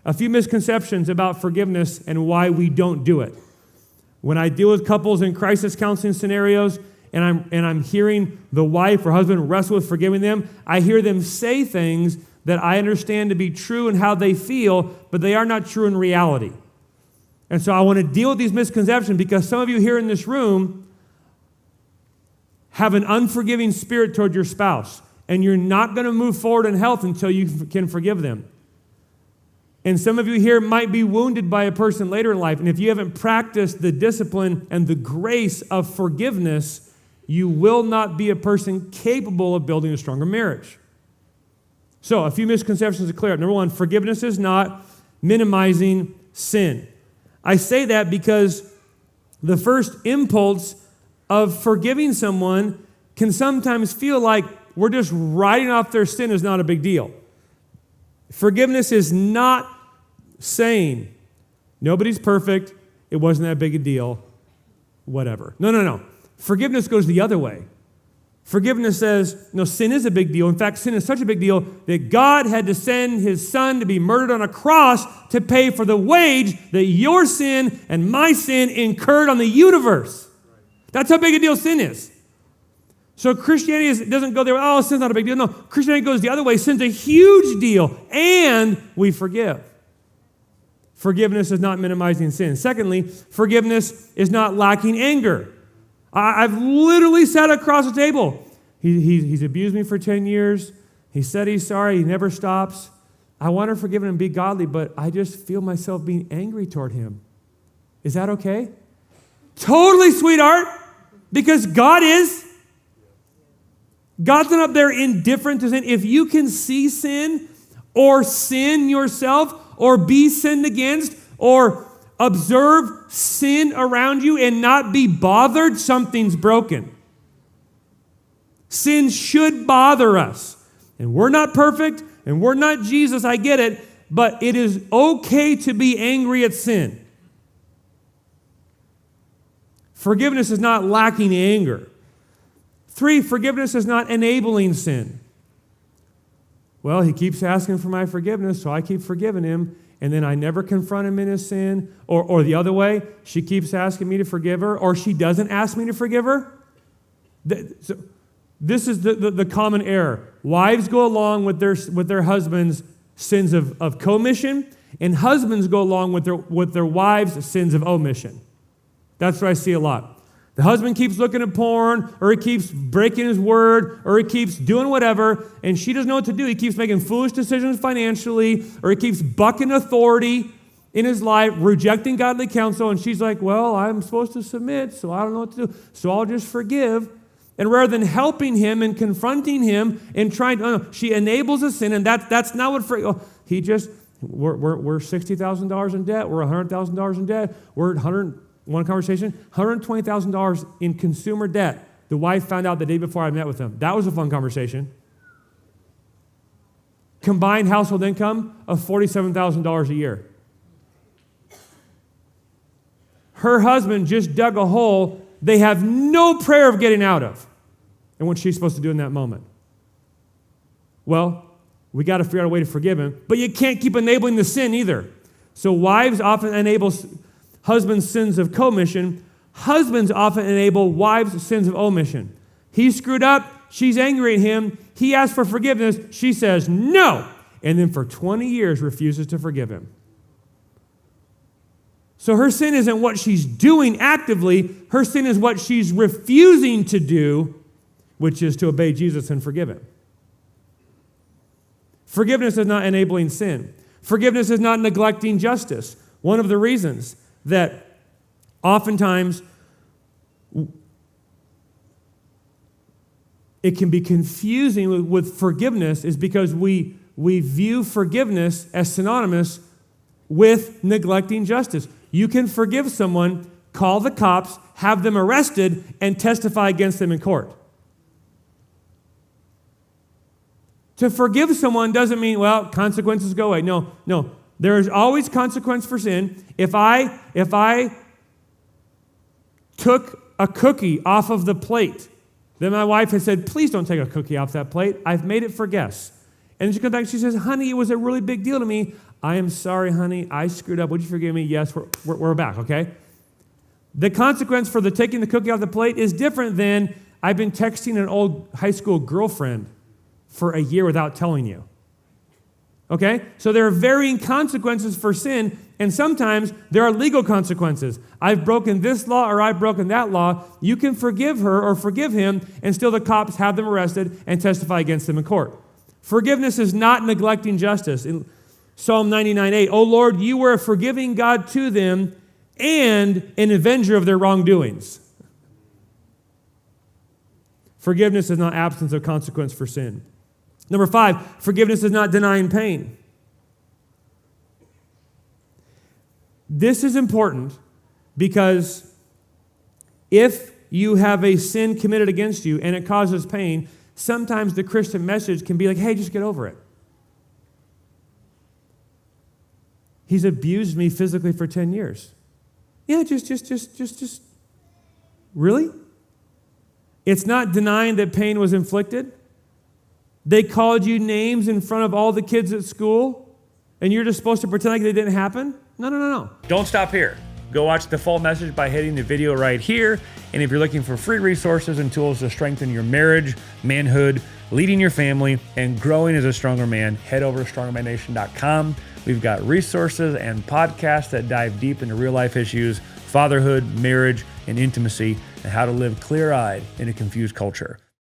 A few misconceptions about forgiveness and why we don't do it. When I deal with couples in crisis counseling scenarios and I'm hearing the wife or husband wrestle with forgiving them, I hear them say things that I understand to be true in how they feel, but they are not true in reality. And so I want to deal with these misconceptions because some of you here in this room have an unforgiving spirit toward your spouse, and you're not going to move forward in health until you can forgive them. And some of you here might be wounded by a person later in life, and if you haven't practiced the discipline and the grace of forgiveness, you will not be a person capable of building a stronger marriage. So, a few misconceptions to clear up. Number one, forgiveness is not minimizing sin. I say that because the first impulse of forgiving someone can sometimes feel like we're just writing off their sin as not a big deal. Forgiveness is not saying, nobody's perfect, it wasn't that big a deal, whatever. No. Forgiveness goes the other way. Forgiveness says, no, sin is a big deal. In fact, sin is such a big deal that God had to send his son to be murdered on a cross to pay for the wage that your sin and my sin incurred on the universe. That's how big a deal sin is. So Christianity doesn't go there, oh, sin's not a big deal. No, Christianity goes the other way. Sin's a huge deal, and we forgive. Forgiveness is not minimizing sin. Secondly, forgiveness is not lacking anger. I've literally sat across the table. He's abused me for 10 years. He said he's sorry. He never stops. I want to forgive him and be godly, but I just feel myself being angry toward him. Is that okay? Totally, sweetheart, because God is. God's not up there indifferent to sin. If you can see sin or sin yourself or be sinned against or observe sin around you and not be bothered, something's broken. Sin should bother us. And we're not perfect, and we're not Jesus, I get it, but it is okay to be angry at sin. Forgiveness is not lacking anger. 3, forgiveness is not enabling sin. Well, he keeps asking for my forgiveness, so I keep forgiving him, and then I never confront him in his sin. Or the other way, she keeps asking me to forgive her, or she doesn't ask me to forgive her. This is the common error. Wives go along with their husbands' sins of commission, and husbands go along with their wives' sins of omission. That's what I see a lot. The husband keeps looking at porn, or he keeps breaking his word, or he keeps doing whatever, and she doesn't know what to do. He keeps making foolish decisions financially, or he keeps bucking authority in his life, rejecting godly counsel, and she's like, well, I'm supposed to submit, so I don't know what to do, so I'll just forgive. And rather than helping him and confronting him and trying to, she enables a sin, and that's not what we're $60,000 in debt, we're $100,000 in debt, we're one conversation, $120,000 in consumer debt. The wife found out the day before I met with him. That was a fun conversation. Combined household income of $47,000 a year. Her husband just dug a hole they have no prayer of getting out of. And what she's supposed to do in that moment? Well, we got to figure out a way to forgive him, but you can't keep enabling the sin either. So wives often enable husbands' sins of commission. Husbands often enable wives' sins of omission. He screwed up. She's angry at him. He asks for forgiveness. She says no. And then for 20 years refuses to forgive him. So her sin isn't what she's doing actively. Her sin is what she's refusing to do, which is to obey Jesus and forgive him. Forgiveness is not enabling sin. Forgiveness is not neglecting justice. One of the reasons that oftentimes it can be confusing with forgiveness is because we view forgiveness as synonymous with neglecting justice. You can forgive someone, call the cops, have them arrested, and testify against them in court. To forgive someone doesn't mean, well, consequences go away. No. There is always consequence for sin. If I took a cookie off of the plate, then my wife has said, please don't take a cookie off that plate. I've made it for guests. And she comes back and she says, honey, it was a really big deal to me. I am sorry, honey. I screwed up. Would you forgive me? Yes, we're back, okay? The consequence for the taking the cookie off the plate is different than I've been texting an old high school girlfriend for a year without telling you. Okay? So there are varying consequences for sin, and sometimes there are legal consequences. I've broken this law or I've broken that law. You can forgive her or forgive him, and still the cops have them arrested and testify against them in court. Forgiveness is not neglecting justice. In Psalm 99:8, O Lord, you were a forgiving God to them and an avenger of their wrongdoings. Forgiveness is not absence of consequence for sin. Number 5, forgiveness is not denying pain. This is important because if you have a sin committed against you and it causes pain, sometimes the Christian message can be like, hey, just get over it. He's abused me physically for 10 years. Yeah, just. Really? It's not denying that pain was inflicted. They called you names in front of all the kids at school, and you're just supposed to pretend like they didn't happen? No. Don't stop here. Go watch the full message by hitting the video right here. And if you're looking for free resources and tools to strengthen your marriage, manhood, leading your family, and growing as a stronger man, head over to strongermannation.com. We've got resources and podcasts that dive deep into real life issues, fatherhood, marriage, and intimacy, and how to live clear-eyed in a confused culture.